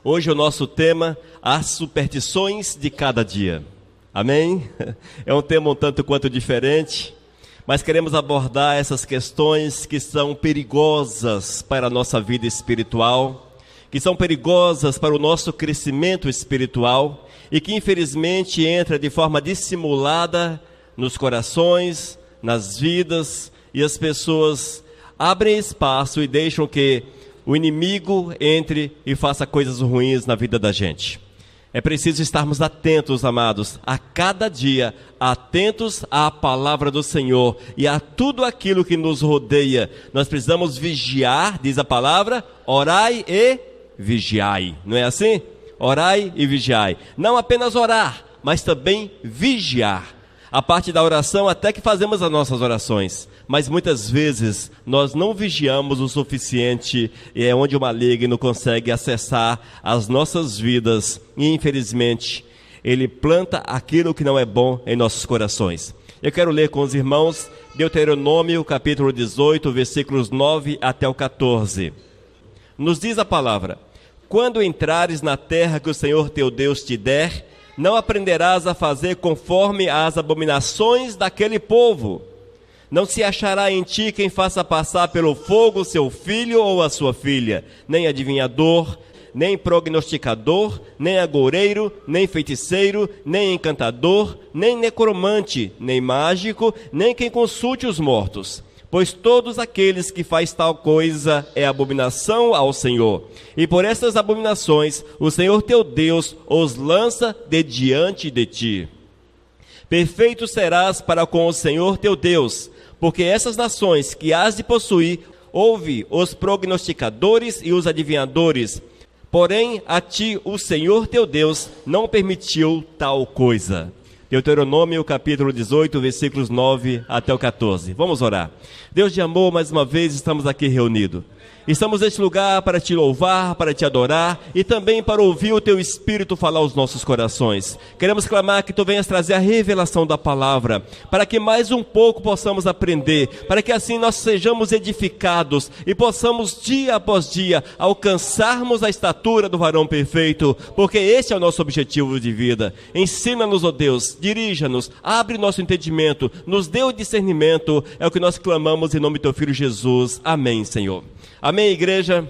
Hoje o nosso tema, as superstições de cada dia. Amém? É um tema um tanto quanto diferente, mas queremos abordar essas questões que são perigosas para a nossa vida espiritual, que são perigosas para o nosso crescimento espiritual e que infelizmente entra de forma dissimulada nos corações, nas vidas, e as pessoas abrem espaço e deixam que o inimigo entre e faça coisas ruins na vida da gente. É preciso estarmos atentos, amados, a cada dia, atentos à palavra do Senhor e a tudo aquilo que nos rodeia. Nós precisamos vigiar, diz a palavra, orai e vigiai. Não é assim? Orai e vigiai. Não apenas orar, mas também vigiar. A parte da oração até que fazemos as nossas orações, mas muitas vezes nós não vigiamos o suficiente e é onde o maligno consegue acessar as nossas vidas e infelizmente ele planta aquilo que não é bom em nossos corações. Eu quero ler com os irmãos Deuteronômio capítulo 18, versículos 9 até o 14. Nos diz a palavra: quando entrares na terra que o Senhor teu Deus te der, não aprenderás a fazer conforme as abominações daquele povo. Não se achará em ti quem faça passar pelo fogo seu filho ou a sua filha, nem adivinhador, nem prognosticador, nem agoureiro, nem feiticeiro, nem encantador, nem necromante, nem mágico, nem quem consulte os mortos. Pois todos aqueles que faz tal coisa é abominação ao Senhor. E por essas abominações, o Senhor teu Deus os lança de diante de ti. Perfeito serás para com o Senhor teu Deus, porque essas nações que hás de possuir, ouve os prognosticadores e os adivinhadores. Porém, a ti o Senhor teu Deus não permitiu tal coisa. Deuteronômio capítulo 18, versículos 9 até o 14. Vamos orar. Deus de amor, mais uma vez estamos aqui reunidos. Estamos neste lugar para te louvar, para te adorar e também para ouvir o teu Espírito falar aos nossos corações. Queremos clamar que tu venhas trazer a revelação da palavra, para que mais um pouco possamos aprender, para que assim nós sejamos edificados e possamos dia após dia alcançarmos a estatura do varão perfeito, porque esse é o nosso objetivo de vida. Ensina-nos, ó Deus, dirija-nos, abre nosso entendimento, nos dê o discernimento, é o que nós clamamos em nome do teu Filho Jesus. Amém, Senhor. Amém, igreja?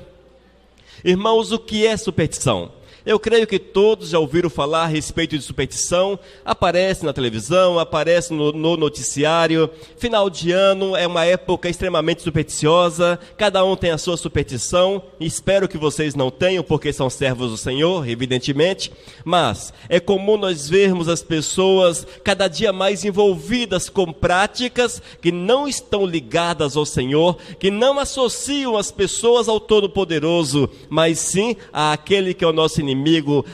Irmãos, o que é superstição? Eu creio que todos já ouviram falar a respeito de superstição, aparece na televisão, aparece no noticiário. Final de ano é uma época extremamente supersticiosa, cada um tem a sua superstição, espero que vocês não tenham, porque são servos do Senhor, evidentemente, mas é comum nós vermos as pessoas cada dia mais envolvidas com práticas que não estão ligadas ao Senhor, que não associam as pessoas ao Todo-Poderoso, mas sim àquele que é o nosso inimigo,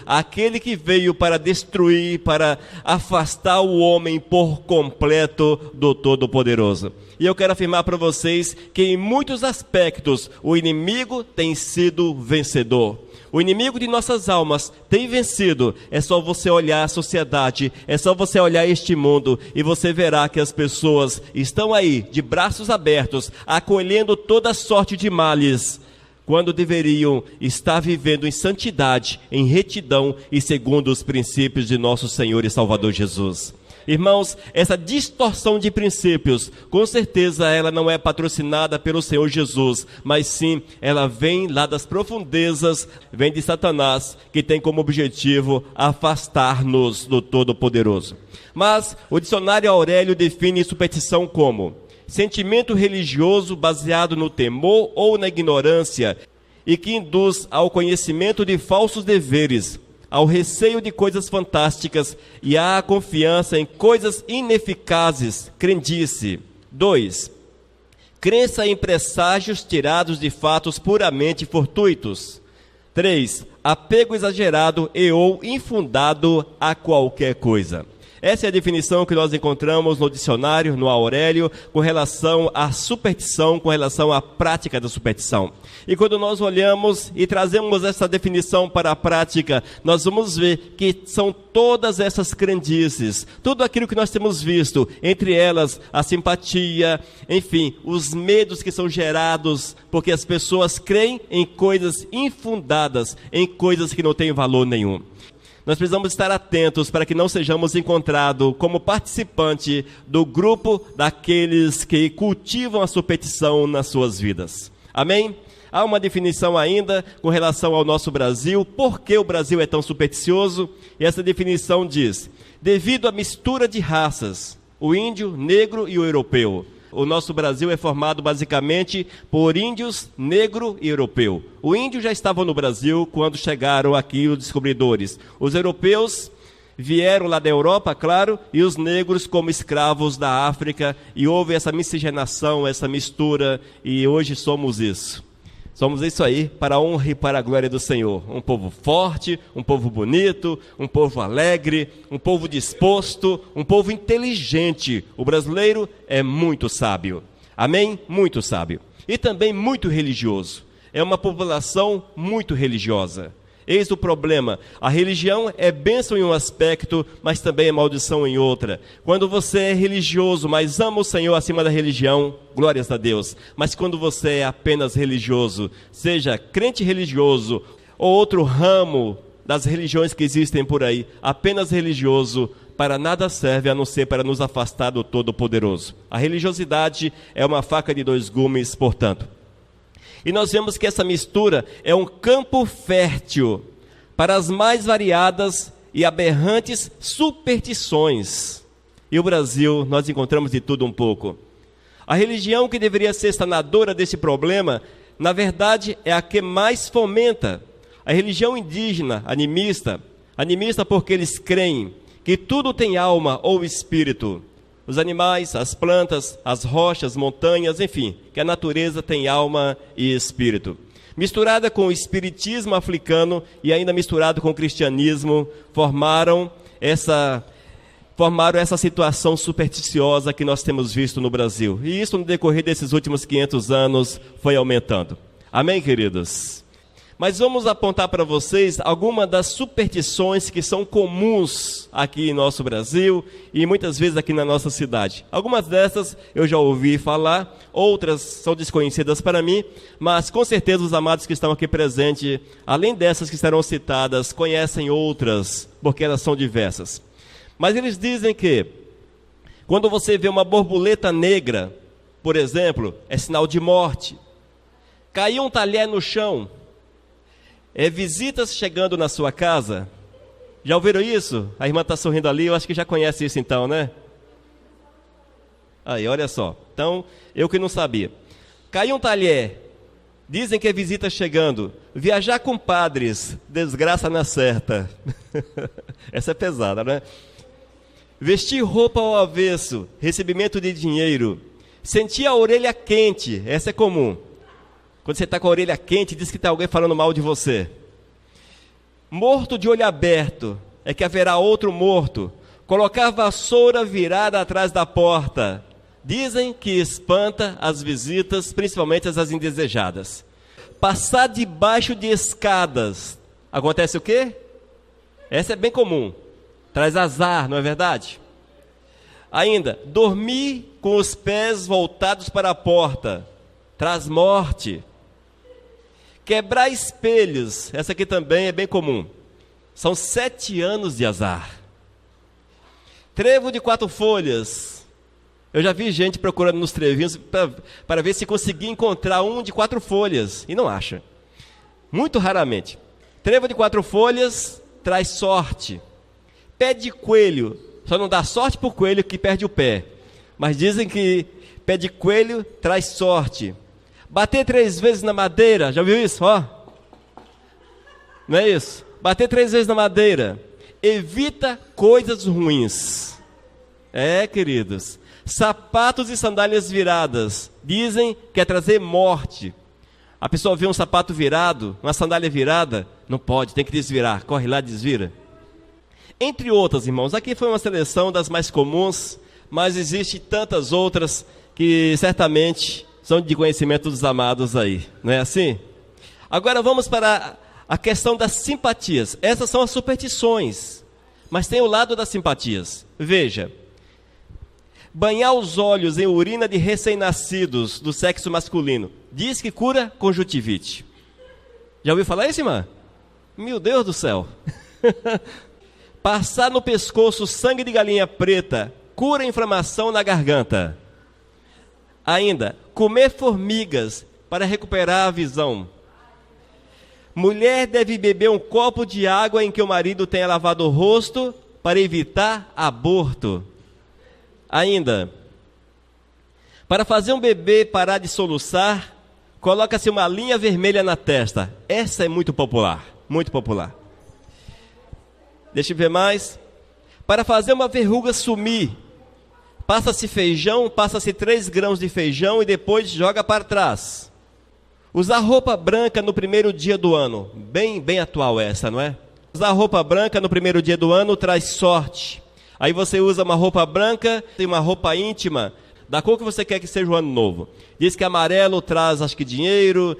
aquele que veio para destruir, para afastar o homem por completo do Todo-Poderoso. E eu quero afirmar para vocês que em muitos aspectos o inimigo tem sido vencedor. O inimigo de nossas almas tem vencido. É só você olhar a sociedade, é só você olhar este mundo e você verá que as pessoas estão aí de braços abertos, acolhendo toda sorte de males, quando deveriam estar vivendo em santidade, em retidão e segundo os princípios de nosso Senhor e Salvador Jesus. Irmãos, essa distorção de princípios, com certeza ela não é patrocinada pelo Senhor Jesus, mas sim, ela vem lá das profundezas, vem de Satanás, que tem como objetivo afastar-nos do Todo-Poderoso. Mas o dicionário Aurélio define superstição como sentimento religioso baseado no temor ou na ignorância e que induz ao conhecimento de falsos deveres, ao receio de coisas fantásticas e à confiança em coisas ineficazes, crendice. 2. Crença em presságios tirados de fatos puramente fortuitos. 3. Apego exagerado e ou infundado a qualquer coisa. Essa é a definição que nós encontramos no dicionário, no Aurélio, com relação à superstição, com relação à prática da superstição. E quando nós olhamos e trazemos essa definição para a prática, nós vamos ver que são todas essas crendices, tudo aquilo que nós temos visto, entre elas a simpatia, enfim, os medos que são gerados, porque as pessoas creem em coisas infundadas, em coisas que não têm valor nenhum. Nós precisamos estar atentos para que não sejamos encontrados como participante do grupo daqueles que cultivam a superstição nas suas vidas. Amém? Há uma definição ainda com relação ao nosso Brasil. Por que o Brasil é tão supersticioso? E essa definição diz: devido à mistura de raças, o índio, negro e o europeu. O nosso Brasil é formado basicamente por índios, negro e europeu. O índio já estava no Brasil quando chegaram aqui os descobridores. Os europeus vieram lá da Europa, claro, e os negros como escravos da África. E houve essa miscigenação, essa mistura, e hoje somos isso. Somos isso aí, para a honra e para a glória do Senhor. Um povo forte, um povo bonito, um povo alegre, um povo disposto, um povo inteligente. O brasileiro é muito sábio. Amém? Muito sábio. E também muito religioso. É uma população muito religiosa. Eis o problema: a religião é bênção em um aspecto, mas também é maldição em outra. Quando você é religioso, mas ama o Senhor acima da religião, glórias a Deus. Mas quando você é apenas religioso, seja crente religioso ou outro ramo das religiões que existem por aí, apenas religioso, para nada serve a não ser para nos afastar do Todo-Poderoso. A religiosidade é uma faca de dois gumes, portanto. E nós vemos que essa mistura é um campo fértil para as mais variadas e aberrantes superstições. E o Brasil, nós encontramos de tudo um pouco. A religião que deveria ser sanadora desse problema, na verdade, é a que mais fomenta. A religião indígena, animista porque eles creem que tudo tem alma ou espírito. Os animais, as plantas, as rochas, montanhas, enfim, que a natureza tem alma e espírito. Misturada com o espiritismo africano e ainda misturado com o cristianismo, formaram essa situação supersticiosa que nós temos visto no Brasil. E isso no decorrer desses últimos 500 anos foi aumentando. Amém, queridos? Mas vamos apontar para vocês algumas das superstições que são comuns aqui em nosso Brasil e muitas vezes aqui na nossa cidade. Algumas dessas eu já ouvi falar, outras são desconhecidas para mim, mas com certeza os amados que estão aqui presentes, além dessas que serão citadas, conhecem outras, porque elas são diversas. Mas eles dizem que quando você vê uma borboleta negra, por exemplo, é sinal de morte. Caiu um talher no chão, é visitas chegando na sua casa. Já ouviram isso? A irmã está sorrindo ali, eu acho que já conhece isso então, né? Aí, olha só. Então, eu que não sabia. Caiu um talher, dizem que é visita chegando. Viajar com padres, desgraça na certa. Essa é pesada, né? Vestir roupa ao avesso, recebimento de dinheiro. Sentir a orelha quente, essa é comum. Quando você está com a orelha quente, diz que está alguém falando mal de você. Morto de olho aberto, é que haverá outro morto. Colocar vassoura virada atrás da porta. Dizem que espanta as visitas, principalmente as indesejadas. Passar debaixo de escadas. Acontece o quê? Essa é bem comum. Traz azar, não é verdade? Ainda, dormir com os pés voltados para a porta. Traz morte. Quebrar espelhos, essa aqui também é bem comum. São 7 anos de azar. Trevo de 4 folhas. Eu já vi gente procurando nos trevinhos para ver se conseguia encontrar um de 4 folhas. E não acha. Muito raramente. Trevo de 4 folhas traz sorte. Pé de coelho. Só não dá sorte para o coelho que perde o pé. Mas dizem que pé de coelho traz sorte. Bater 3 vezes na madeira, já viu isso? Ó. Não é isso? Bater 3 vezes na madeira evita coisas ruins. É, queridos. Sapatos e sandálias viradas dizem que é trazer morte. A pessoa vê um sapato virado, uma sandália virada, não pode, tem que desvirar. Corre lá, desvira. Entre outras, irmãos, aqui foi uma seleção das mais comuns, mas existem tantas outras que certamente são de conhecimento dos amados aí, não é assim? Agora vamos para a questão das simpatias. Essas são as superstições, mas tem o lado das simpatias. Veja, banhar os olhos em urina de recém-nascidos do sexo masculino diz que cura conjuntivite. Já ouviu falar isso, irmã? Meu Deus do céu! Passar no pescoço sangue de galinha preta cura inflamação na garganta. Ainda, comer formigas para recuperar a visão. Mulher deve beber um copo de água em que o marido tenha lavado o rosto para evitar aborto. Ainda, para fazer um bebê parar de soluçar, coloca-se uma linha vermelha na testa. Essa é muito popular, muito popular. Deixa eu ver mais. Para fazer uma verruga sumir, passa-se feijão, passa-se 3 grãos de feijão e depois joga para trás. Usar roupa branca no primeiro dia do ano. Bem atual essa, não é? Usar roupa branca no primeiro dia do ano traz sorte. Aí você usa uma roupa branca e uma roupa íntima, da cor que você quer que seja o ano novo. Diz que amarelo traz, acho que dinheiro,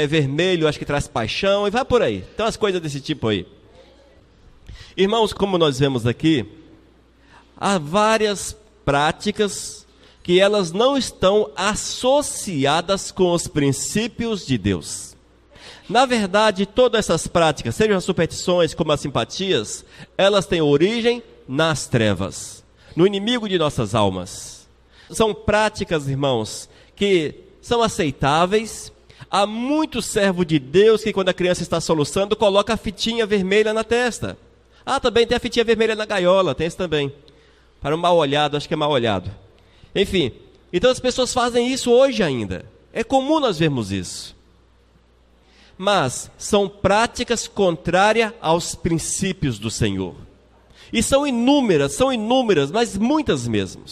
vermelho acho que traz paixão, e vai por aí. Então as coisas desse tipo aí. Irmãos, como nós vemos aqui, há várias práticas que elas não estão associadas com os princípios de Deus. Na verdade, todas essas práticas, sejam as superstições como as simpatias, elas têm origem nas trevas, no inimigo de nossas almas. São práticas, irmãos, que são aceitáveis. Há muito servo de Deus que quando a criança está soluçando, coloca a fitinha vermelha na testa. Também tem a fitinha vermelha na gaiola, tem isso também. Para um mal olhado, acho que é mal olhado. Enfim, então as pessoas fazem isso hoje ainda. É comum nós vermos isso. Mas são práticas contrárias aos princípios do Senhor. E são inúmeras, mas muitas mesmo.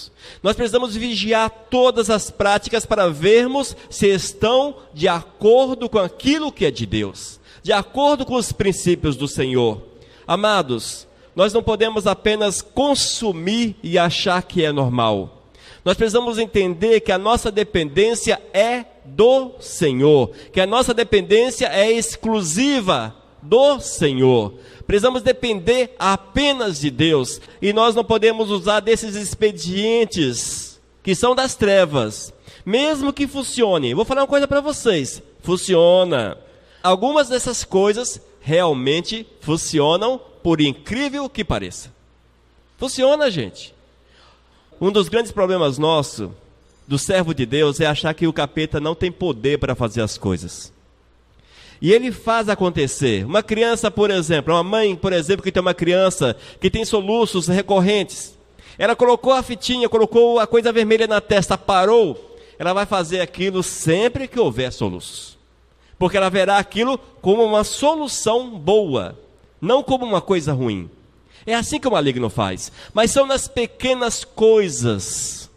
Nós precisamos vigiar todas as práticas para vermos se estão de acordo com aquilo que é de Deus, de acordo com os princípios do Senhor. Amados, nós não podemos apenas consumir e achar que é normal. Nós precisamos entender que a nossa dependência é do Senhor, que a nossa dependência é exclusiva do Senhor. Precisamos depender apenas de Deus, e nós não podemos usar desses expedientes que são das trevas, mesmo que funcione. Vou falar uma coisa para vocês, funciona. Algumas dessas coisas realmente funcionam, por incrível que pareça. Funciona, gente. Um dos grandes problemas nosso, do servo de Deus, é achar que o capeta não tem poder para fazer as coisas. E ele faz acontecer. Uma criança, por exemplo, uma mãe, por exemplo, que tem uma criança que tem soluços recorrentes. Ela colocou a fitinha, colocou a coisa vermelha na testa, parou. Ela vai fazer aquilo sempre que houver soluços. Porque ela verá aquilo como uma solução boa, não como uma coisa ruim. É assim que o maligno faz. Mas são nas pequenas coisas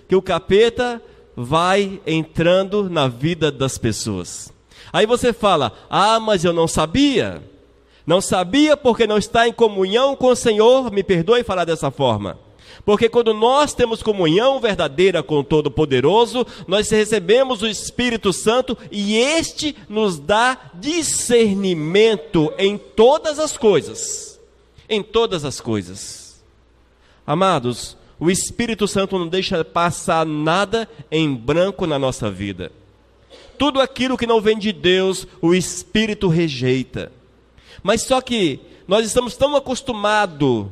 que o capeta vai entrando na vida das pessoas. Aí você fala, mas eu não sabia. Não sabia porque não está em comunhão com o Senhor. Me perdoe falar dessa forma. Porque quando nós temos comunhão verdadeira com o Todo-Poderoso, nós recebemos o Espírito Santo e este nos dá discernimento em todas as coisas. Em todas as coisas. Amados, o Espírito Santo não deixa passar nada em branco na nossa vida. Tudo aquilo que não vem de Deus, o Espírito rejeita. Mas só que nós estamos tão acostumados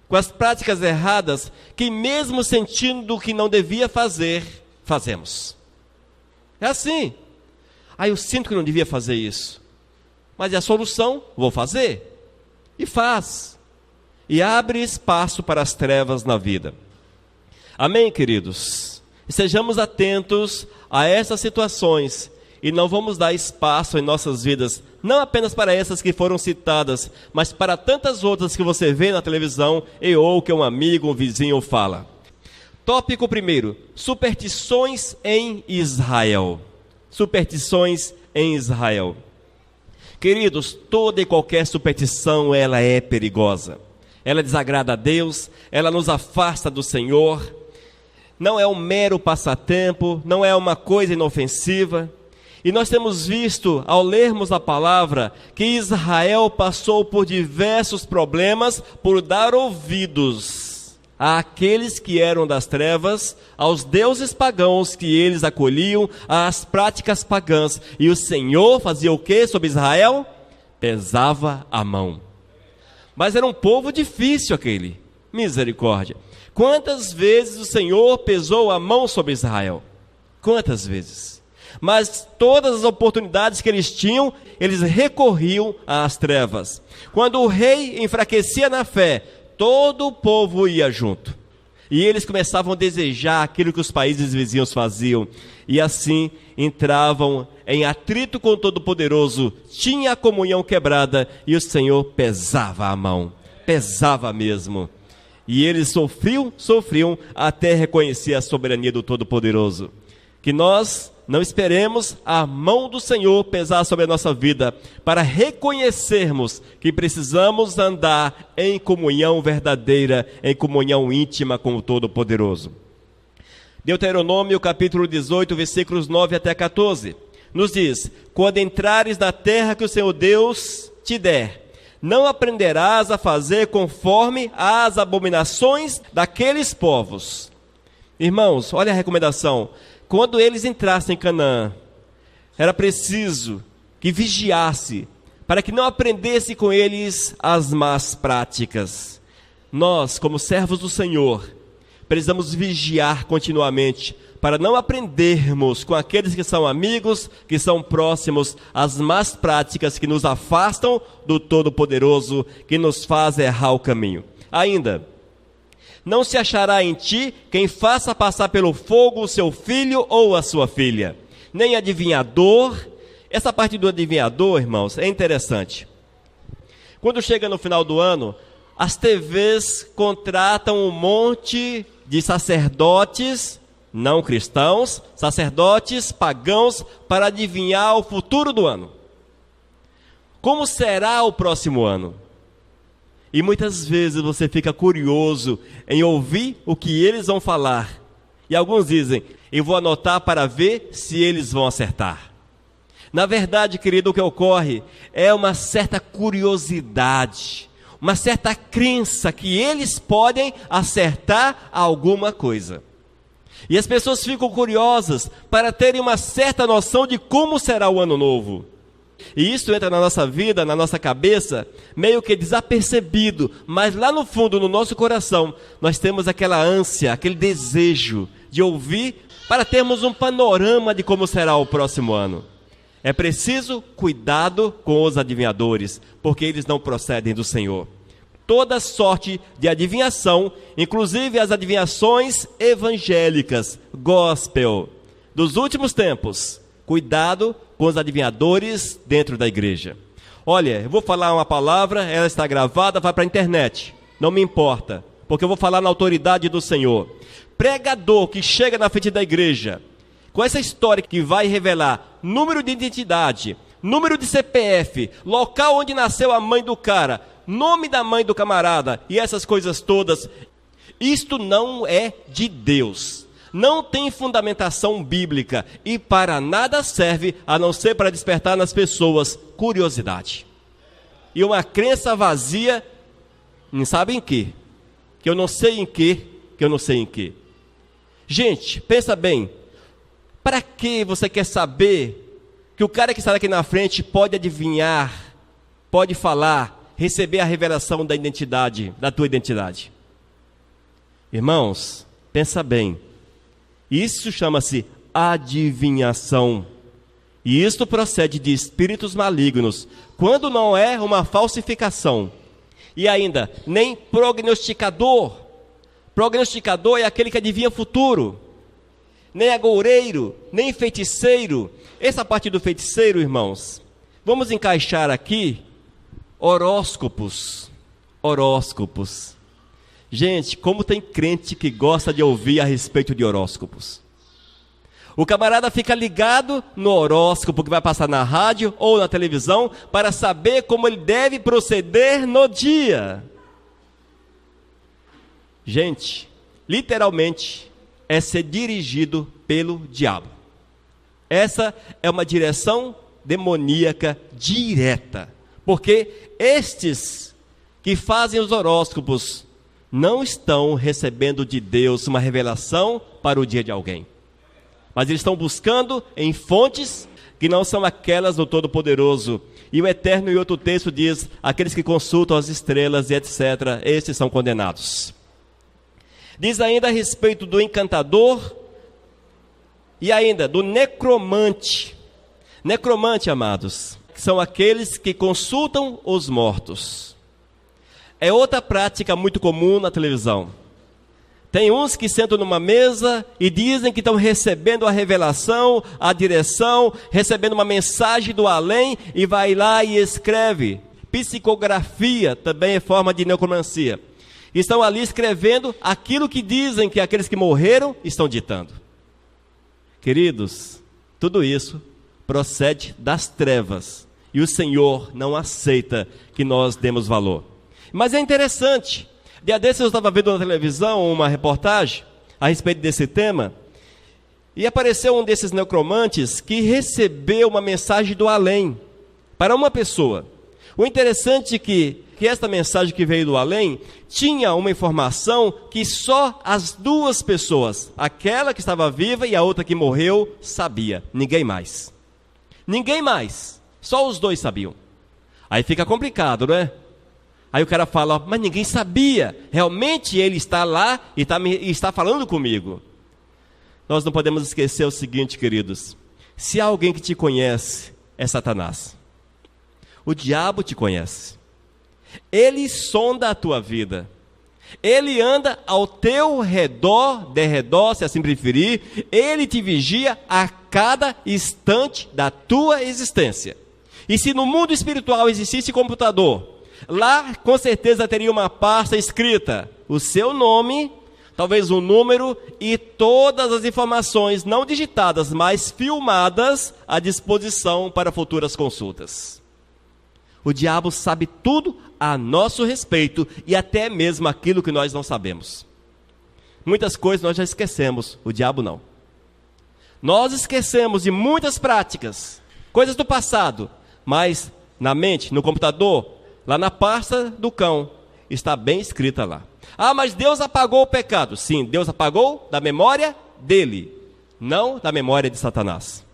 com as práticas erradas, que mesmo sentindo o que não devia fazer, fazemos. É assim. Eu sinto que não devia fazer isso. Mas é a solução, vou fazer. E faz. E abre espaço para as trevas na vida. Amém, queridos? E sejamos atentos a essas situações. E não vamos dar espaço em nossas vidas, não apenas para essas que foram citadas, mas para tantas outras que você vê na televisão ou que um amigo, um vizinho fala. Tópico 1, superstições em Israel. Superstições em Israel. Queridos, toda e qualquer superstição, ela é perigosa. Ela desagrada a Deus, ela nos afasta do Senhor. Não é um mero passatempo, não é uma coisa inofensiva. E nós temos visto, ao lermos a palavra, que Israel passou por diversos problemas por dar ouvidos àqueles que eram das trevas, aos deuses pagãos que eles acolhiam, às práticas pagãs. E o Senhor fazia o que sobre Israel? Pesava a mão. Mas era um povo difícil aquele, misericórdia. Quantas vezes o Senhor pesou a mão sobre Israel? Quantas vezes? Mas todas as oportunidades que eles tinham, eles recorriam às trevas. Quando o rei enfraquecia na fé, todo o povo ia junto. E eles começavam a desejar aquilo que os países vizinhos faziam. E assim entravam em atrito com o Todo-Poderoso. Tinha a comunhão quebrada e o Senhor pesava a mão. Pesava mesmo. E eles sofriam até reconhecer a soberania do Todo-Poderoso. Que nós não esperemos a mão do Senhor pesar sobre a nossa vida, para reconhecermos que precisamos andar em comunhão verdadeira, em comunhão íntima com o Todo-Poderoso. Deuteronômio capítulo 18, versículos 9 até 14, nos diz: quando entrares na terra que o Senhor Deus te der, não aprenderás a fazer conforme as abominações daqueles povos. Irmãos, olha a recomendação. Quando eles entrassem em Canaã, era preciso que vigiasse, para que não aprendesse com eles as más práticas. Nós, como servos do Senhor, precisamos vigiar continuamente, para não aprendermos com aqueles que são amigos, que são próximos, as más práticas que nos afastam do Todo-Poderoso, que nos faz errar o caminho. Ainda, não se achará em ti quem faça passar pelo fogo o seu filho ou a sua filha, nem adivinhador. Essa parte do adivinhador, irmãos, é interessante. Quando chega no final do ano, as TVs contratam um monte de sacerdotes não cristãos, sacerdotes pagãos, para adivinhar o futuro do ano. Como será o próximo ano? E muitas vezes você fica curioso em ouvir o que eles vão falar. E alguns dizem: eu vou anotar para ver se eles vão acertar. Na verdade, querido, o que ocorre é uma certa curiosidade, uma certa crença que eles podem acertar alguma coisa. E as pessoas ficam curiosas para terem uma certa noção de como será o ano novo. E isso entra na nossa vida, na nossa cabeça, meio que desapercebido, mas lá no fundo, no nosso coração, nós temos aquela ânsia, aquele desejo de ouvir, para termos um panorama de como será o próximo ano. É preciso cuidado com os adivinhadores, porque eles não procedem do Senhor. Toda sorte de adivinhação, inclusive as adivinhações evangélicas, gospel, dos últimos tempos, cuidado com os adivinhadores dentro da igreja. Olha, eu vou falar uma palavra, ela está gravada, vai para a internet, não me importa, porque eu vou falar na autoridade do Senhor. Pregador que chega na frente da igreja, com essa história que vai revelar número de identidade, número de CPF, local onde nasceu a mãe do cara, nome da mãe do camarada e essas coisas todas, isto não é de Deus. Não tem fundamentação bíblica e para nada serve a não ser para despertar nas pessoas curiosidade. E uma crença vazia, não sabe em quê? Que eu não sei em quê, que eu não sei em quê. Gente, pensa bem, para que você quer saber que o cara que está aqui na frente pode adivinhar, pode falar, receber a revelação da identidade, da tua identidade? Irmãos, pensa bem. Isso chama-se adivinhação. E isto procede de espíritos malignos, quando não é uma falsificação. E ainda, nem prognosticador. Prognosticador é aquele que adivinha o futuro. Nem agoureiro, nem feiticeiro. Essa parte do feiticeiro, irmãos, vamos encaixar aqui horóscopos. Horóscopos. Gente, como tem crente que gosta de ouvir a respeito de horóscopos. O camarada fica ligado no horóscopo que vai passar na rádio ou na televisão para saber como ele deve proceder no dia. Gente, literalmente é ser dirigido pelo diabo. Essa é uma direção demoníaca direta, porque estes que fazem os horóscopos não estão recebendo de Deus uma revelação para o dia de alguém, mas eles estão buscando em fontes que não são aquelas do Todo-Poderoso. E o Eterno, em outro texto, diz: aqueles que consultam as estrelas e etc., estes são condenados. Diz ainda a respeito do encantador e ainda do necromante. Necromante, amados, são aqueles que consultam os mortos. É outra prática muito comum na televisão. Tem uns que sentam numa mesa e dizem que estão recebendo a revelação, a direção, recebendo uma mensagem do além, e vai lá e escreve. Psicografia também é forma de necromancia. Estão ali escrevendo aquilo que dizem que aqueles que morreram estão ditando. Queridos, tudo isso procede das trevas, e o Senhor não aceita que nós demos valor. Mas é interessante, dia desses eu estava vendo na televisão uma reportagem a respeito desse tema, e apareceu um desses necromantes que recebeu uma mensagem do além para uma pessoa. O interessante é que esta mensagem que veio do além tinha uma informação que só as duas pessoas, aquela que estava viva e a outra que morreu, sabia. Ninguém mais. Ninguém mais. Só os dois sabiam. Aí fica complicado, não é? Aí o cara fala: mas ninguém sabia. Realmente ele está lá e está falando comigo. Nós não podemos esquecer o seguinte, queridos: se há alguém que te conhece, é Satanás. O diabo te conhece. Ele sonda a tua vida. Ele anda ao teu redor, derredor, se assim preferir. Ele te vigia a cada instante da tua existência. E se no mundo espiritual existisse computador, lá com certeza teria uma pasta escrita o seu nome, talvez um número e todas as informações não digitadas, mas filmadas à disposição para futuras consultas. O diabo sabe tudo a nosso respeito e até mesmo aquilo que nós não sabemos. Muitas coisas nós já esquecemos, o diabo não. Nós esquecemos de muitas práticas, coisas do passado, mas na mente, no computador, lá na pasta do cão, está bem escrita lá. Ah, mas Deus apagou o pecado. Sim, Deus apagou da memória dele, não da memória de Satanás.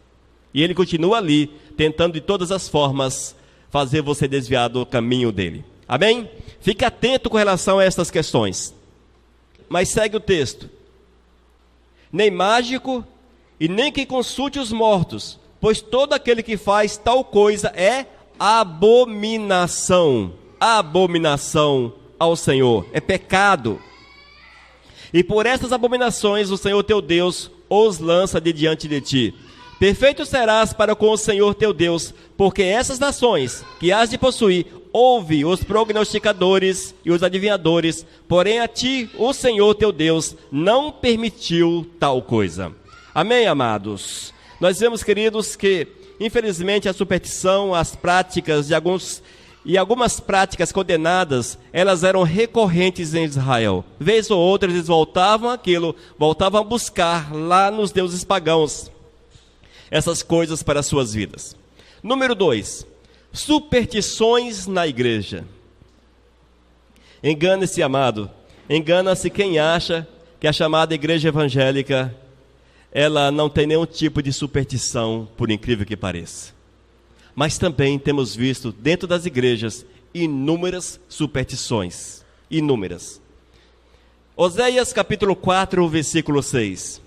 E ele continua ali, tentando de todas as formas fazer você desviar do caminho dele. Amém? Fique atento com relação a essas questões. Mas segue o texto. Nem mágico e nem que consulte os mortos, pois todo aquele que faz tal coisa é abominação. Abominação ao Senhor. É pecado. E por essas abominações o Senhor teu Deus os lança de diante de ti. Perfeito serás para com o Senhor teu Deus, porque essas nações que has de possuir, ouve os prognosticadores e os adivinhadores, porém a ti, o Senhor teu Deus, não permitiu tal coisa. Amém, amados? Nós vemos, queridos, que infelizmente a superstição, as práticas de algumas práticas condenadas, elas eram recorrentes em Israel. Vez ou outra eles voltavam a buscar lá nos deuses pagãos essas coisas para as suas vidas. Número 2, superstições na igreja. Engana-se, amado, engana-se quem acha que a chamada igreja evangélica, ela não tem nenhum tipo de superstição, por incrível que pareça. Mas também temos visto dentro das igrejas inúmeras superstições, inúmeras. Oséias capítulo 4, versículo 6.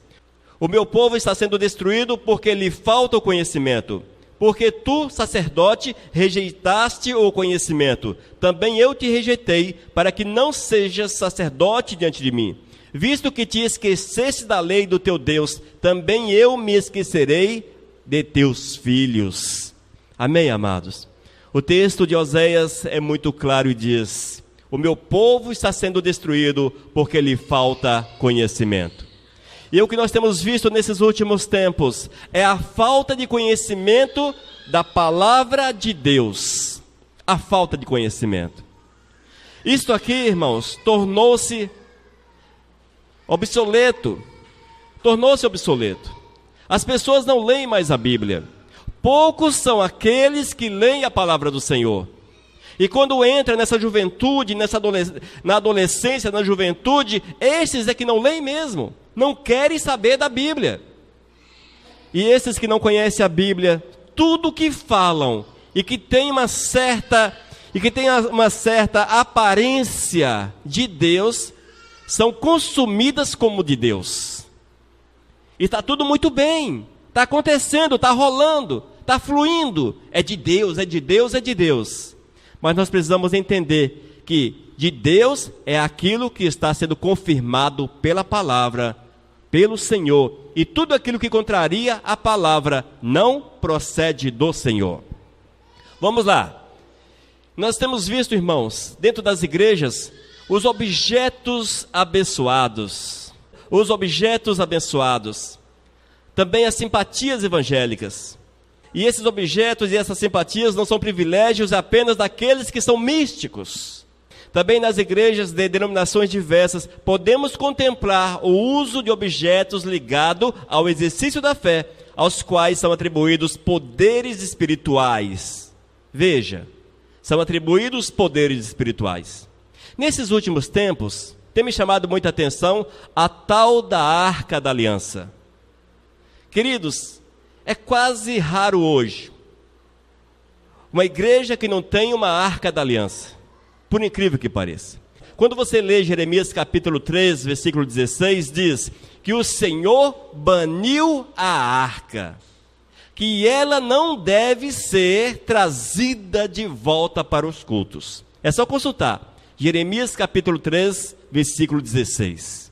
O meu povo está sendo destruído porque lhe falta o conhecimento. Porque tu, sacerdote, rejeitaste o conhecimento. Também eu te rejeitei, para que não sejas sacerdote diante de mim. Visto que te esqueceste da lei do teu Deus, também eu me esquecerei de teus filhos. Amém, amados? O texto de Oséias é muito claro e diz: o meu povo está sendo destruído porque lhe falta conhecimento. E o que nós temos visto nesses últimos tempos é a falta de conhecimento da palavra de Deus. A falta de conhecimento. Isto aqui, irmãos, tornou-se obsoleto. Tornou-se obsoleto. As pessoas não leem mais a Bíblia. Poucos são aqueles que leem a palavra do Senhor. E quando entra nessa juventude, na adolescência, na juventude, esses é que não leem mesmo. Não querem saber da Bíblia. E esses que não conhecem a Bíblia, tudo que falam e que tem uma certa aparência de Deus, são consumidas como de Deus. E está tudo muito bem, está acontecendo, está rolando, está fluindo. É de Deus, é de Deus, é de Deus. Mas nós precisamos entender que de Deus é aquilo que está sendo confirmado pela palavra, pelo Senhor. E tudo aquilo que contraria a palavra não procede do Senhor. Vamos lá. Nós temos visto, irmãos, dentro das igrejas, os objetos abençoados. Os objetos abençoados. Também as simpatias evangélicas. E esses objetos e essas simpatias não são privilégios apenas daqueles que são místicos. Também nas igrejas de denominações diversas, podemos contemplar o uso de objetos ligados ao exercício da fé, aos quais são atribuídos poderes espirituais. Veja, são atribuídos poderes espirituais. Nesses últimos tempos, tem me chamado muita atenção a tal da Arca da Aliança. Queridos, é quase raro hoje uma igreja que não tem uma Arca da Aliança, por incrível que pareça. Quando você lê Jeremias capítulo 3, versículo 16, diz que o Senhor baniu a arca, que ela não deve ser trazida de volta para os cultos. É só consultar Jeremias capítulo 3, versículo 16.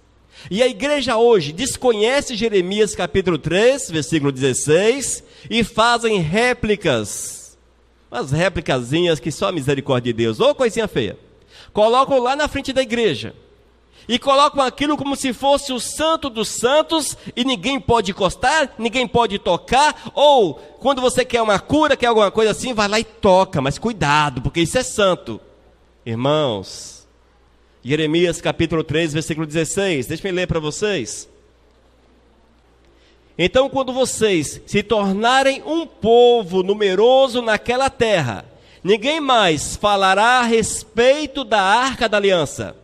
E a igreja hoje desconhece Jeremias capítulo 3, versículo 16, e fazem réplicas, umas réplicazinhas que só a misericórdia de Deus, ou coisinha feia. Colocam lá na frente da igreja, e colocam aquilo como se fosse o santo dos santos, e ninguém pode encostar, ninguém pode tocar, ou quando você quer uma cura, quer alguma coisa assim, vai lá e toca, mas cuidado, porque isso é santo. Irmãos, Jeremias capítulo 3, versículo 16, deixa eu ler para vocês. Então, quando vocês se tornarem um povo numeroso naquela terra, ninguém mais falará a respeito da Arca da Aliança.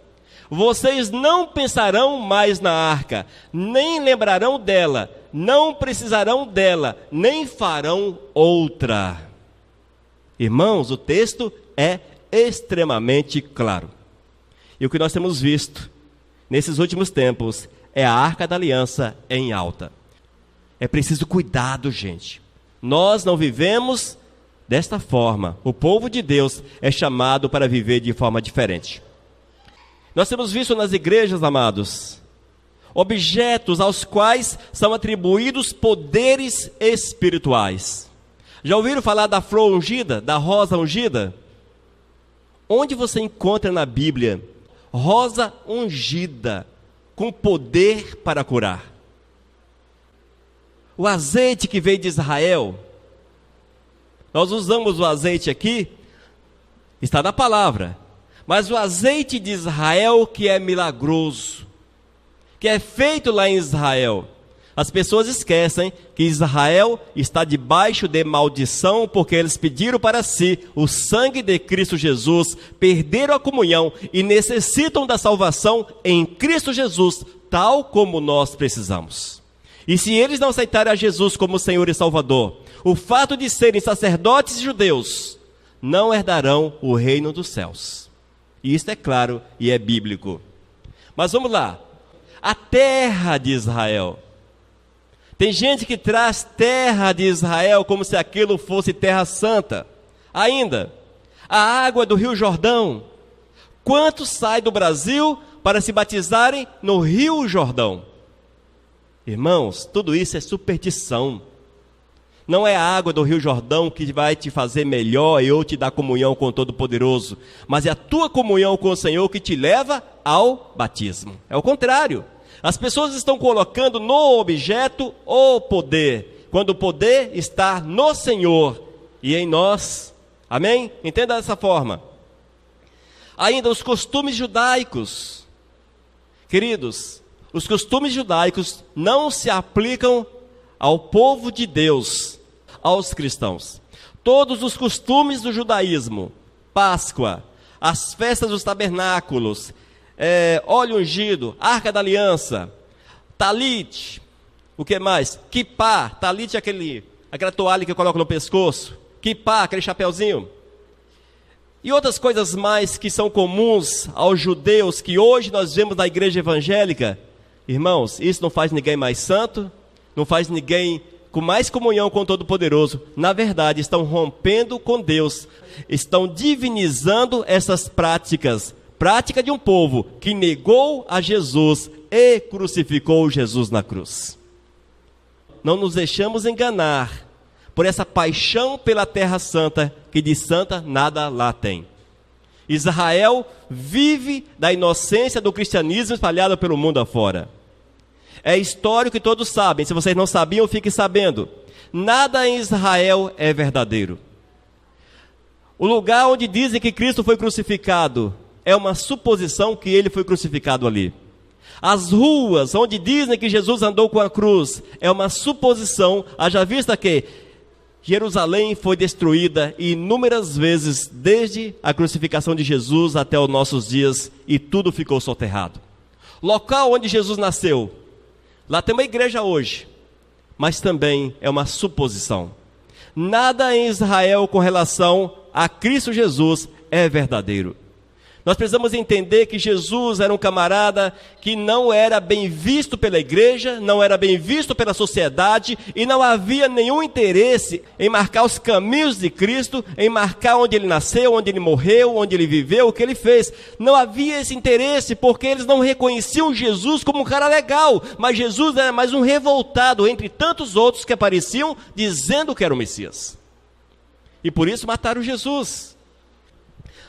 Vocês não pensarão mais na arca, nem lembrarão dela, não precisarão dela, nem farão outra. Irmãos, o texto é extremamente claro. E o que nós temos visto nesses últimos tempos é a Arca da Aliança em alta. É preciso cuidado, gente. Nós não vivemos desta forma. O povo de Deus é chamado para viver de forma diferente. Nós temos visto nas igrejas, amados, objetos aos quais são atribuídos poderes espirituais. Já ouviram falar da flor ungida, da rosa ungida? Onde você encontra na Bíblia rosa ungida com poder para curar? O azeite que veio de Israel, nós usamos o azeite aqui, está na palavra, mas o azeite de Israel que é milagroso, que é feito lá em Israel, as pessoas esquecem que Israel está debaixo de maldição porque eles pediram para si o sangue de Cristo Jesus, perderam a comunhão e necessitam da salvação em Cristo Jesus, tal como nós precisamos. E se eles não aceitarem a Jesus como Senhor e Salvador, o fato de serem sacerdotes judeus, não herdarão o reino dos céus. E isso é claro e é bíblico. Mas vamos lá. A terra de Israel. Tem gente que traz terra de Israel como se aquilo fosse terra santa. Ainda, a água do Rio Jordão. Quantos saem do Brasil para se batizarem no Rio Jordão? Irmãos, tudo isso é superstição. Não é a água do Rio Jordão que vai te fazer melhor e ou te dar comunhão com o Todo-Poderoso, mas é a tua comunhão com o Senhor que te leva ao batismo. É o contrário. As pessoas estão colocando no objeto o poder, quando o poder está no Senhor e em nós. Amém? Entenda dessa forma. Ainda os costumes judaicos. Queridos, os costumes judaicos não se aplicam ao povo de Deus, aos cristãos. Todos os costumes do judaísmo, Páscoa, as festas dos tabernáculos, óleo ungido, arca da aliança, talit, o que mais? Quipá, talit é aquela toalha que coloca no pescoço, quipá, aquele chapeuzinho. E outras coisas mais que são comuns aos judeus, que hoje nós vemos na igreja evangélica. Irmãos, isso não faz ninguém mais santo, não faz ninguém com mais comunhão com o Todo-Poderoso. Na verdade, estão rompendo com Deus, estão divinizando essas práticas. Prática de um povo que negou a Jesus e crucificou Jesus na cruz. Não nos deixamos enganar por essa paixão pela terra santa, que de santa nada lá tem. Israel vive da inocência do cristianismo espalhado pelo mundo afora. É histórico que todos sabem. Se vocês não sabiam, fiquem sabendo. Nada em Israel é verdadeiro. O lugar onde dizem que Cristo foi crucificado é uma suposição que ele foi crucificado ali. As ruas onde dizem que Jesus andou com a cruz é uma suposição, haja vista que Jerusalém foi destruída inúmeras vezes desde a crucificação de Jesus até os nossos dias e tudo ficou soterrado. Local onde Jesus nasceu, lá tem uma igreja hoje, mas também é uma suposição. Nada em Israel com relação a Cristo Jesus é verdadeiro. Nós precisamos entender que Jesus era um camarada que não era bem visto pela igreja, não era bem visto pela sociedade, e não havia nenhum interesse em marcar os caminhos de Cristo, em marcar onde ele nasceu, onde ele morreu, onde ele viveu, o que ele fez. Não havia esse interesse, porque eles não reconheciam Jesus como um cara legal, mas Jesus era mais um revoltado entre tantos outros que apareciam dizendo que era o Messias. E por isso mataram Jesus.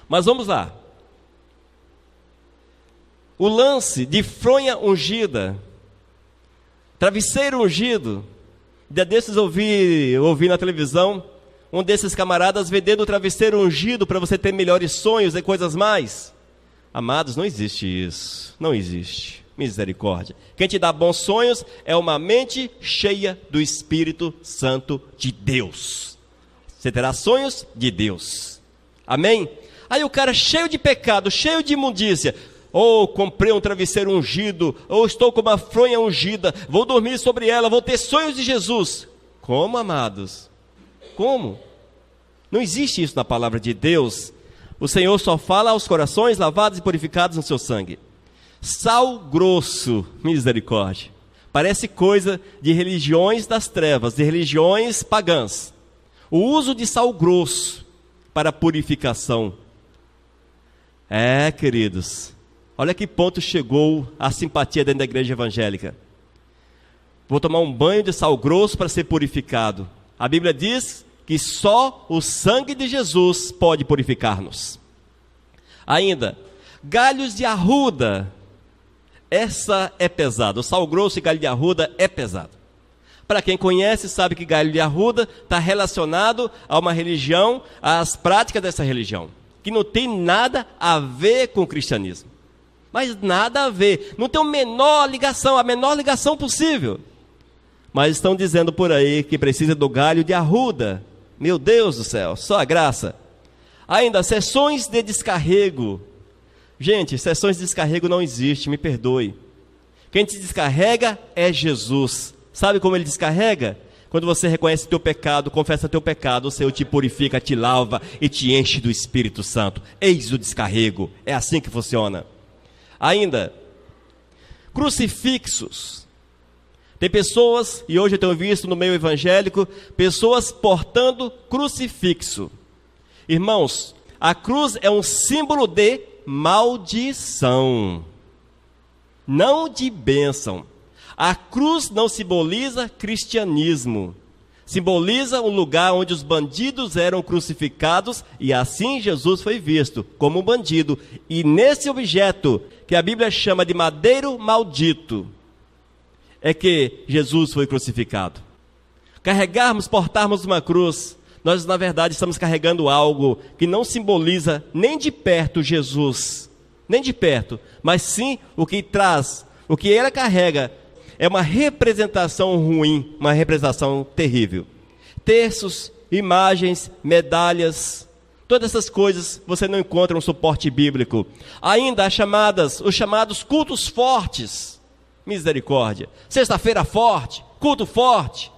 Mas vamos lá. O lance de fronha ungida, travesseiro ungido. Dia desses ouvi na televisão um desses camaradas vendendo o travesseiro ungido para você ter melhores sonhos e coisas mais. Amados, não existe isso. Não existe. Misericórdia. Quem te dá bons sonhos é uma mente cheia do Espírito Santo de Deus. Você terá sonhos de Deus. Amém? Aí o cara cheio de pecado, cheio de imundícia. Ou comprei um travesseiro ungido, ou estou com uma fronha ungida, vou dormir sobre ela, vou ter sonhos de Jesus. Como, amados? Como? Não existe isso na palavra de Deus. O Senhor só fala aos corações lavados e purificados no seu sangue. Sal grosso, misericórdia. Parece coisa de religiões das trevas, de religiões pagãs. O uso de sal grosso para purificação. Queridos, olha que ponto chegou a simpatia dentro da igreja evangélica. Vou tomar um banho de sal grosso para ser purificado. A Bíblia diz que só o sangue de Jesus pode purificar-nos. Ainda, galhos de arruda. Essa é pesada. O sal grosso e galho de arruda é pesado. Para quem conhece, sabe que galho de arruda está relacionado a uma religião, às práticas dessa religião, que não tem nada a ver com o cristianismo. Mas nada a ver, não tem a menor ligação possível. Mas estão dizendo por aí que precisa do galho de arruda. Meu Deus do céu, só a graça. Ainda, sessões de descarrego. Gente, sessões de descarrego não existe, me perdoe. Quem te descarrega é Jesus. Sabe como ele descarrega? Quando você reconhece teu pecado, confessa teu pecado, o Senhor te purifica, te lava e te enche do Espírito Santo. Eis o descarrego, é assim que funciona. Ainda, crucifixos. Tem pessoas, e hoje eu tenho visto no meio evangélico, pessoas portando crucifixo. Irmãos, a cruz é um símbolo de maldição, não de bênção. A cruz não simboliza cristianismo, Simboliza um lugar onde os bandidos eram crucificados e assim Jesus foi visto como um bandido. E nesse objeto, que a Bíblia chama de madeiro maldito, é que Jesus foi crucificado. Portarmos uma cruz, nós na verdade estamos carregando algo que não simboliza nem de perto Jesus, nem de perto, mas sim o que traz, o que ela carrega, é uma representação ruim, uma representação terrível. Terços, imagens, medalhas, todas essas coisas você não encontra um suporte bíblico. Ainda os chamados cultos fortes, misericórdia. Sexta-feira forte, culto forte.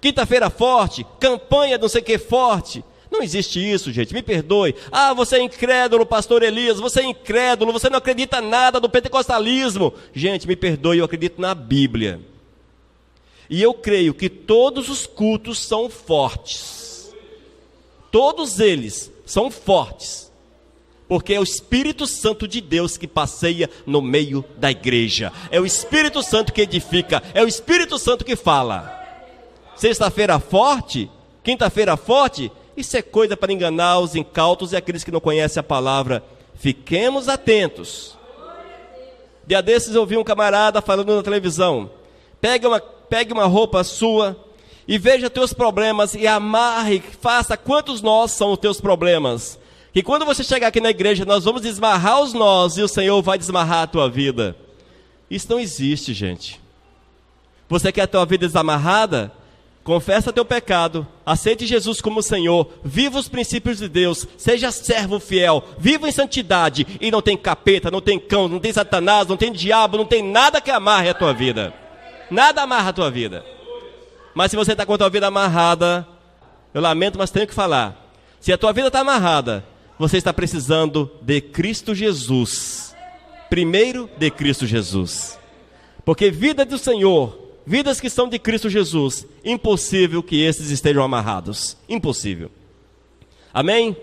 Quinta-feira forte, campanha não sei o que forte. Não existe isso, gente, me perdoe. Ah, você é incrédulo, pastor Elias, você é incrédulo, você não acredita nada do pentecostalismo. Gente, me perdoe, eu acredito na Bíblia. E eu creio que todos os cultos são fortes. Todos eles são fortes. Porque é o Espírito Santo de Deus que passeia no meio da igreja. É o Espírito Santo que edifica, é o Espírito Santo que fala. Sexta-feira forte, quinta-feira forte, isso é coisa para enganar os incautos e aqueles que não conhecem a palavra. Fiquemos atentos. Dia desses eu vi um camarada falando na televisão. Pegue uma roupa sua e veja teus problemas e amarre, faça quantos nós são os teus problemas. Que quando você chegar aqui na igreja, nós vamos desmarrar os nós e o Senhor vai desmarrar a tua vida. Isso não existe, gente. Você quer a tua vida desamarrada? Confessa teu pecado, aceite Jesus como Senhor, viva os princípios de Deus, seja servo fiel, viva em santidade, e não tem capeta, não tem cão, não tem Satanás, não tem diabo, não tem nada que amarre a tua vida. Nada amarra a tua vida. Mas se você está com a tua vida amarrada, eu lamento, mas tenho que falar. Se a tua vida está amarrada, você está precisando de Cristo Jesus. Primeiro de Cristo Jesus. Porque vida do Senhor, vidas que são de Cristo Jesus, impossível que esses estejam amarrados. Impossível. Amém?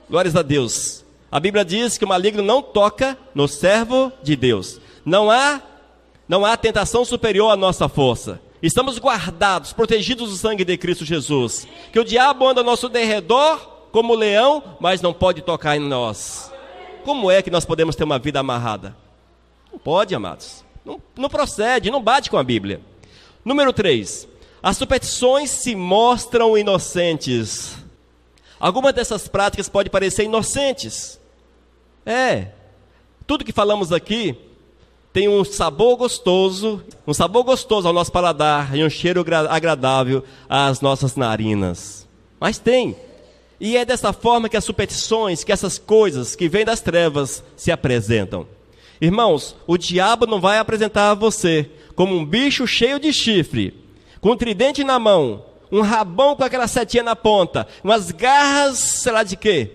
Glórias a Deus. A Bíblia diz que o maligno não toca no servo de Deus. Não há tentação superior à nossa força. Estamos guardados, protegidos do sangue de Cristo Jesus. Que o diabo anda ao nosso derredor como leão, mas não pode tocar em nós. Como é que nós podemos ter uma vida amarrada? Não pode, amados. Não procede, não bate com a Bíblia. Número 3. As superstições se mostram inocentes. Algumas dessas práticas podem parecer inocentes. Tudo que falamos aqui tem um sabor gostoso ao nosso paladar e um cheiro agradável às nossas narinas. Mas tem. E é dessa forma que as superstições, que essas coisas que vêm das trevas se apresentam. Irmãos, o diabo não vai apresentar a você como um bicho cheio de chifre, com um tridente na mão, um rabão com aquela setinha na ponta, umas garras, sei lá de quê,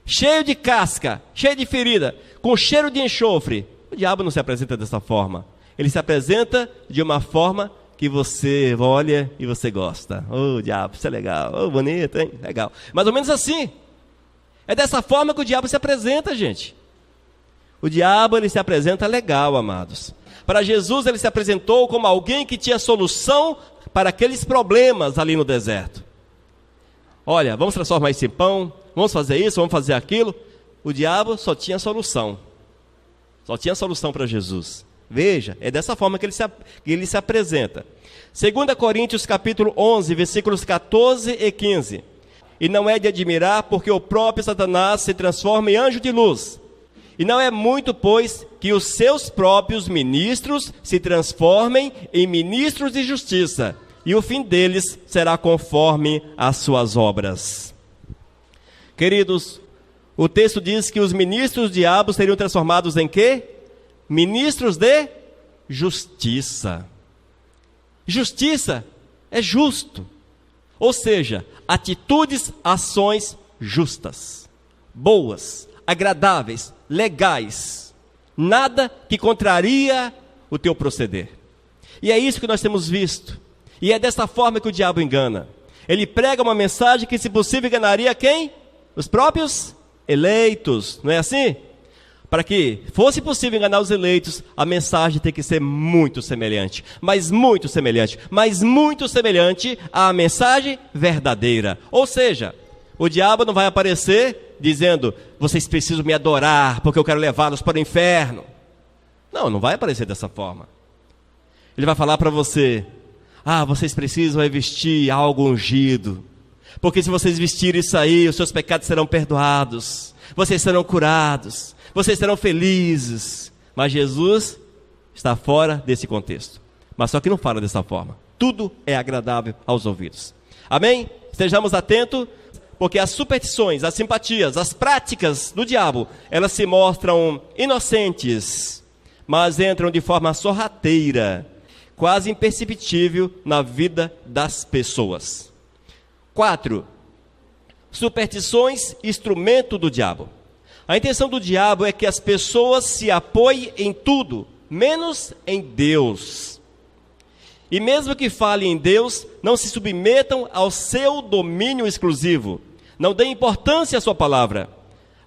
cheio de casca, cheio de ferida, com cheiro de enxofre. O diabo não se apresenta dessa forma. Ele se apresenta de uma forma que você olha e você gosta. Diabo, isso é legal. Bonito, hein? Legal. Mais ou menos assim. É dessa forma que o diabo se apresenta, gente. O diabo, ele se apresenta legal, amados. Para Jesus, ele se apresentou como alguém que tinha solução para aqueles problemas ali no deserto. Olha, vamos transformar isso em pão, vamos fazer isso, vamos fazer aquilo. O diabo só tinha solução. Só tinha solução para Jesus. Veja, é dessa forma que ele se apresenta. 2 Coríntios capítulo 11, versículos 14 e 15. E não é de admirar, porque o próprio Satanás se transforma em anjo de luz. E não é muito, pois, que os seus próprios ministros se transformem em ministros de justiça, e o fim deles será conforme as suas obras. Queridos, o texto diz que os ministros do diabo seriam transformados em quê? Ministros de justiça. Justiça é justo. Ou seja, atitudes, ações justas, boas, agradáveis, legais. Nada que contraria o teu proceder. E é isso que nós temos visto. E é dessa forma que o diabo engana. Ele prega uma mensagem que, se possível, enganaria quem? Os próprios eleitos, não é assim? Para que fosse possível enganar os eleitos, a mensagem tem que ser muito semelhante, mas muito semelhante à mensagem verdadeira. Ou seja, o diabo não vai aparecer dizendo: vocês precisam me adorar porque eu quero levá-los para o inferno. Não vai aparecer dessa forma. Ele vai falar para você: vocês precisam vestir algo ungido, porque se vocês vestirem isso aí, os seus pecados serão perdoados, vocês serão curados, vocês serão felizes. Mas Jesus está fora desse contexto. Mas só que não fala dessa forma. Tudo é agradável aos ouvidos. Amém? Estejamos atentos, porque as superstições, as simpatias, as práticas do diabo, elas se mostram inocentes, mas entram de forma sorrateira, quase imperceptível na vida das pessoas. 4. Superstições, instrumento do diabo. A intenção do diabo é que as pessoas se apoiem em tudo, menos em Deus. E mesmo que falem em Deus, não se submetam ao seu domínio exclusivo. Não dê importância à sua palavra.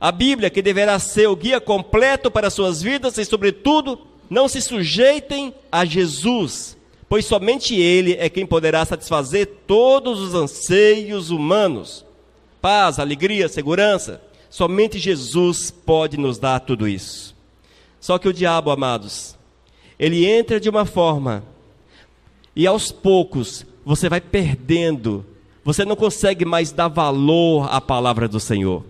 A Bíblia, que deverá ser o guia completo para suas vidas, e sobretudo, não se sujeitem a Jesus, pois somente Ele é quem poderá satisfazer todos os anseios humanos. Paz, alegria, segurança. Somente Jesus pode nos dar tudo isso. Só que o diabo, amados, ele entra de uma forma, e aos poucos você vai perdendo, você não consegue mais dar valor à palavra do Senhor.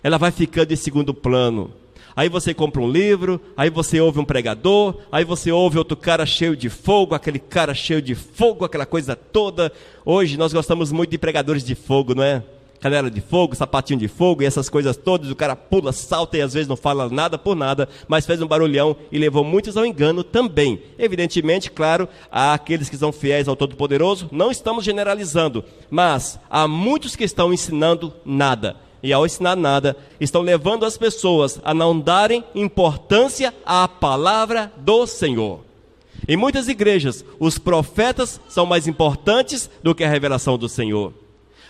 Ela vai ficando em segundo plano. Aí você compra um livro, aí você ouve um pregador, aí você ouve outro cara cheio de fogo, aquele cara cheio de fogo, aquela coisa toda. Hoje nós gostamos muito de pregadores de fogo, não é? Canela de fogo, sapatinho de fogo e essas coisas todas. O cara pula, salta e às vezes não fala nada por nada, mas fez um barulhão e levou muitos ao engano também. Evidentemente, claro, há aqueles que são fiéis ao Todo-Poderoso, não estamos generalizando, mas há muitos que estão ensinando nada. E ao ensinar nada, estão levando as pessoas a não darem importância à palavra do Senhor. Em muitas igrejas, os profetas são mais importantes do que a revelação do Senhor.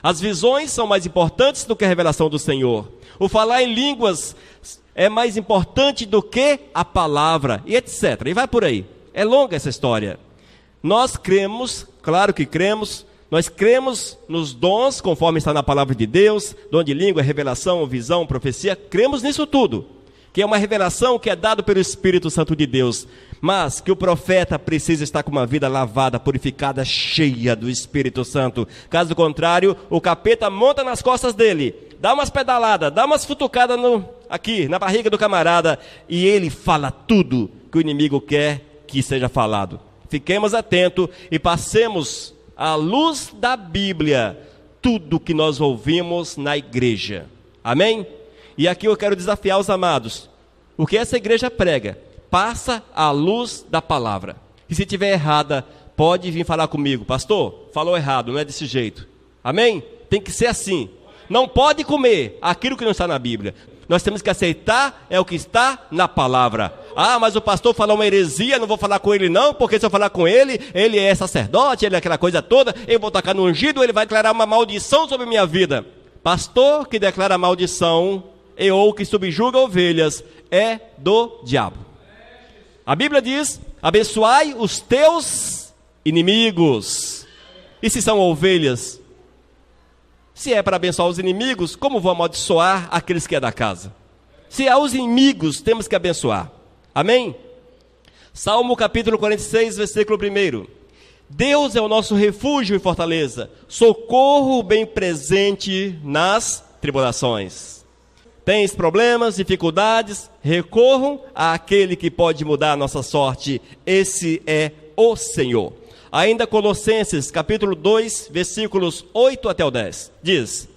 As visões são mais importantes do que a revelação do Senhor. O falar em línguas é mais importante do que a palavra, e etc. E vai por aí. É longa essa história. Nós cremos, claro que cremos, nós cremos nos dons, conforme está na palavra de Deus, dom de língua, revelação, visão, profecia, cremos nisso tudo, que é uma revelação que é dada pelo Espírito Santo de Deus, mas que o profeta precisa estar com uma vida lavada, purificada, cheia do Espírito Santo. Caso contrário, o capeta monta nas costas dele, dá umas pedaladas, dá umas futucadas aqui, na barriga do camarada, e ele fala tudo que o inimigo quer que seja falado. Fiquemos atentos e passemos à luz da Bíblia tudo que nós ouvimos na igreja. Amém? E aqui eu quero desafiar os amados. O que essa igreja prega, passa à luz da palavra. E se tiver errada, pode vir falar comigo. Pastor, falou errado, não é desse jeito. Amém? Tem que ser assim. Não pode comer aquilo que não está na Bíblia. Nós temos que aceitar o que está na palavra. Mas o pastor falou uma heresia, não vou falar com ele não, porque se eu falar com ele, ele é sacerdote, ele é aquela coisa toda, eu vou tacar no ungido, ele vai declarar uma maldição sobre a minha vida. Pastor que declara maldição, ou que subjuga ovelhas, é do diabo. A Bíblia diz: abençoai os teus inimigos. E se são ovelhas? Se é para abençoar os inimigos, como vou amaldiçoar aqueles que é da casa? Se há os inimigos, temos que abençoar. Amém? Salmo capítulo 46, versículo 1. Deus é o nosso refúgio e fortaleza, socorro bem presente nas tribulações. Tens problemas, dificuldades, recorram àquele que pode mudar a nossa sorte. Esse é o Senhor. Ainda Colossenses, capítulo 2, versículos 8 até o 10, diz: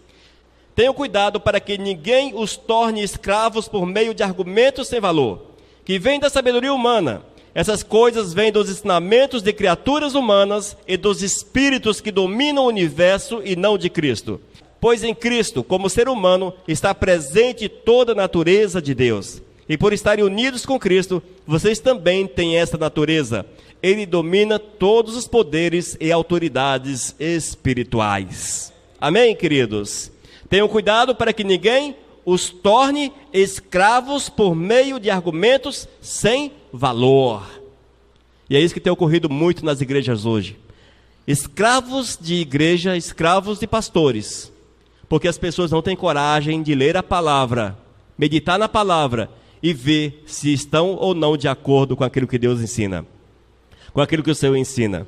tenham cuidado para que ninguém os torne escravos por meio de argumentos sem valor, que vêm da sabedoria humana. Essas coisas vêm dos ensinamentos de criaturas humanas e dos espíritos que dominam o universo e não de Cristo. Pois em Cristo, como ser humano, está presente toda a natureza de Deus. E por estarem unidos com Cristo, vocês também têm essa natureza. Ele domina todos os poderes e autoridades espirituais. Amém, queridos? Tenham cuidado para que ninguém os torne escravos por meio de argumentos sem valor. E é isso que tem ocorrido muito nas igrejas hoje. Escravos de igreja, escravos de pastores. Porque as pessoas não têm coragem de ler a palavra, meditar na palavra e ver se estão ou não de acordo com aquilo que Deus ensina, com aquilo que o Senhor ensina.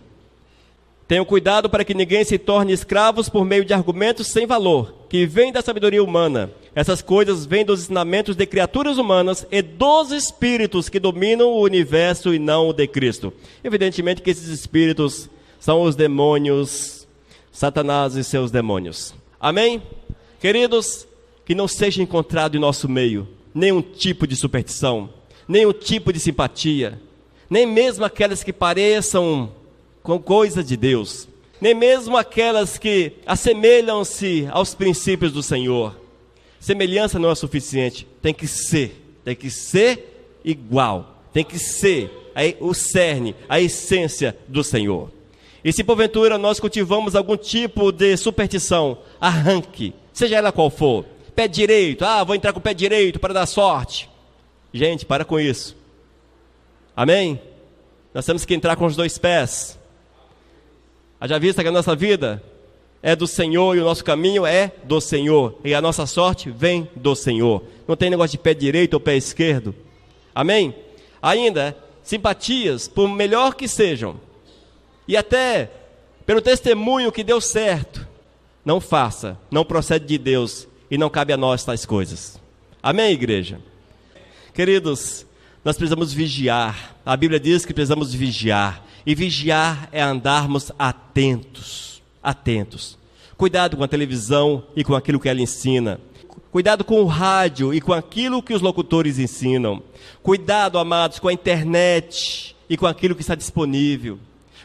Tenham cuidado para que ninguém se torne escravos por meio de argumentos sem valor, que vêm da sabedoria humana. Essas coisas vêm dos ensinamentos de criaturas humanas e dos espíritos que dominam o universo e não o de Cristo. Evidentemente que esses espíritos são os demônios, Satanás e seus demônios. Amém? Queridos, que não seja encontrado em nosso meio nenhum tipo de superstição, nenhum tipo de simpatia, nem mesmo aquelas que pareçam com coisa de Deus, nem mesmo aquelas que assemelham-se aos princípios do Senhor. Semelhança não é suficiente, tem que ser igual, tem que ser o cerne, a essência do Senhor. E se porventura nós cultivamos algum tipo de superstição, arranque, seja ela qual for, pé direito, vou entrar com o pé direito para dar sorte. Gente, para com isso. Amém? Nós temos que entrar com os dois pés. Haja vista que a nossa vida é do Senhor e o nosso caminho é do Senhor. E a nossa sorte vem do Senhor. Não tem negócio de pé direito ou pé esquerdo. Amém? Ainda, simpatias, por melhor que sejam, e até pelo testemunho que deu certo, não faça, não procede de Deus e não cabe a nós tais coisas. Amém, igreja? Queridos, nós precisamos vigiar. A Bíblia diz que precisamos vigiar. E vigiar é andarmos atentos. Atentos. Cuidado com a televisão e com aquilo que ela ensina. Cuidado com o rádio e com aquilo que os locutores ensinam. Cuidado, amados, com a internet e com aquilo que está disponível.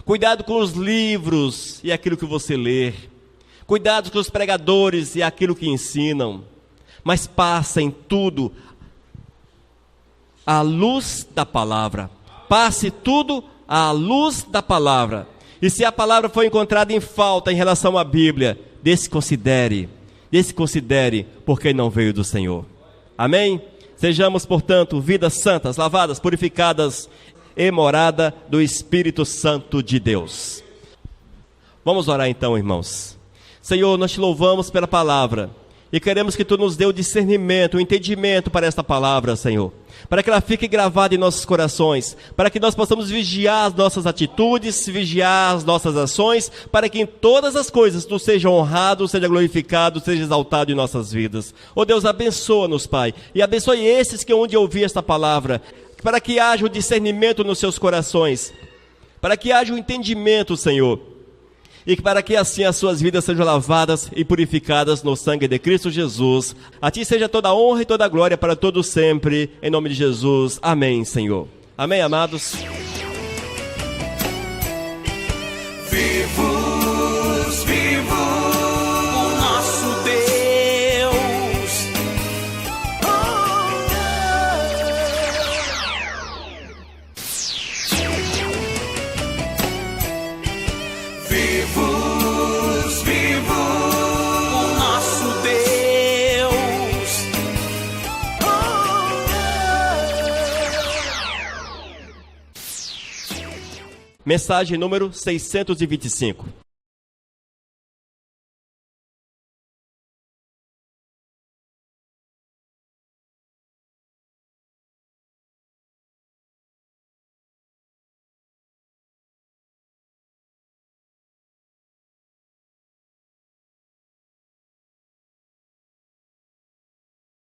Cuidado com os livros e aquilo que você lê. Cuidado com os pregadores e aquilo que ensinam. Mas passem tudo à luz da palavra. Passe tudo à luz da palavra. E se a palavra foi encontrada em falta em relação à Bíblia, desconsidere, porque não veio do Senhor. Amém? Sejamos, portanto, vidas santas, lavadas, purificadas e morada do Espírito Santo de Deus. Vamos orar então, irmãos. Senhor, nós te louvamos pela palavra e queremos que Tu nos dê o discernimento, o entendimento para esta palavra, Senhor, para que ela fique gravada em nossos corações, para que nós possamos vigiar as nossas atitudes, vigiar as nossas ações, para que em todas as coisas Tu seja honrado, seja glorificado, seja exaltado em nossas vidas. Oh Deus, abençoa-nos, Pai, e abençoe esses que onde ouvir esta palavra, para que haja o discernimento nos seus corações, para que haja o entendimento, Senhor, e para que assim as suas vidas sejam lavadas e purificadas no sangue de Cristo Jesus. A Ti seja toda a honra e toda a glória para todos sempre, em nome de Jesus. Amém, Senhor. Amém, amados. Vivos, vivo o nosso Deus. Vivos, vivo o nosso Deus. Mensagem número 625.